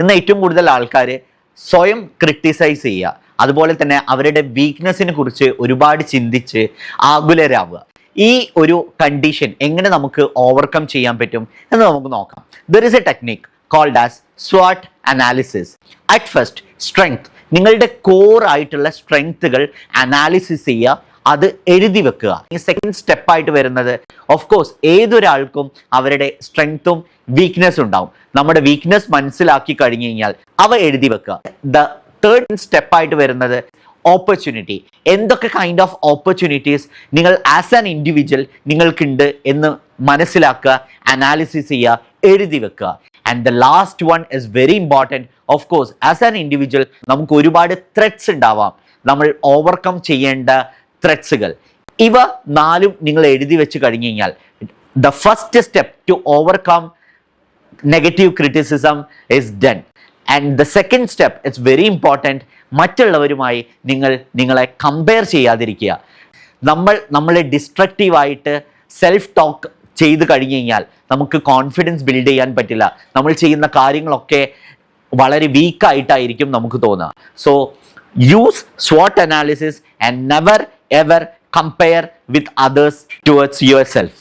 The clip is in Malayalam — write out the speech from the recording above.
ഇന്ന് ഏറ്റവും കൂടുതൽ ആൾക്കാർ സ്വയം ക്രിട്ടിസൈസ് ചെയ്യുക, അതുപോലെ തന്നെ അവരുടെ വീക്ക്നെസ്സിനെ കുറിച്ച് ഒരുപാട് ചിന്തിച്ച് ആകുലരാവുക. ഈ ഒരു കണ്ടീഷൻ എങ്ങനെ നമുക്ക് ഓവർകം ചെയ്യാൻ പറ്റും എന്ന് നമുക്ക് നോക്കാം. There is a technique called as SWOT analysis. At first strength, നിങ്ങളുടെ കോർ ആയിട്ടുള്ള സ്ട്രെങ്ത്തുകൾ അനാലിസിസ് ചെയ്യുക, അത് എഴുതി വെക്കുക. ഈ സെക്കൻഡ് സ്റ്റെപ്പായിട്ട് വരുന്നത്, ഓഫ് കോഴ്സ് ഏതൊരാൾക്കും അവരുടെ സ്ട്രെങ്ത്തും വീക്ക്നെസ് ഉണ്ടാവും. നമ്മുടെ വീക്ക്നെസ് മനസ്സിലാക്കി കഴിഞ്ഞു കഴിഞ്ഞാൽ അവ എഴുതി വെക്കുക. ദ തേർഡ് സ്റ്റെപ്പായിട്ട് വരുന്നത് ഓപ്പർച്യൂണിറ്റി. എന്തൊക്കെ കൈൻഡ് ഓഫ് ഓപ്പർച്യൂണിറ്റീസ് നിങ്ങൾ ആസ് ആൻ ഇൻഡിവിജ്വൽ നിങ്ങൾക്കുണ്ട് എന്ന് മനസ്സിലാക്കുക, അനാലിസിസ് ചെയ്യുക, എഴുതി വെക്കുക. And the last one is very important. Of course as an individual നമുക്ക് ഒരുപാട് ത്രെറ്റ്സ് ഉണ്ടാവാം, നമ്മൾ ഓവർകം ചെയ്യേണ്ട ത്രെറ്റ്സുകൾ. ഇവ നാലും നിങ്ങൾ എഴുതി വെച്ച് കഴിഞ്ഞു കഴിഞ്ഞാൽ the first step to overcome negative criticism is done. And the second step it's very important. മറ്റുള്ളവരുമായി നിങ്ങളെ കമ്പയർ ചെയ്യാതിരിക്കുക. നമ്മളെ ഡിസ്ട്രക്റ്റീവായിട്ട് സെൽഫ് ടോക്ക് ചെയ്ത് കഴിഞ്ഞു കഴിഞ്ഞാൽ നമുക്ക് കോൺഫിഡൻസ് ബിൽഡ് ചെയ്യാൻ പറ്റില്ല. നമ്മൾ ചെയ്യുന്ന കാര്യങ്ങളൊക്കെ വളരെ വീക്കായിട്ടായിരിക്കും നമുക്ക് തോന്നുക. So use SWOT analysis and never ever compare with others towards yourself.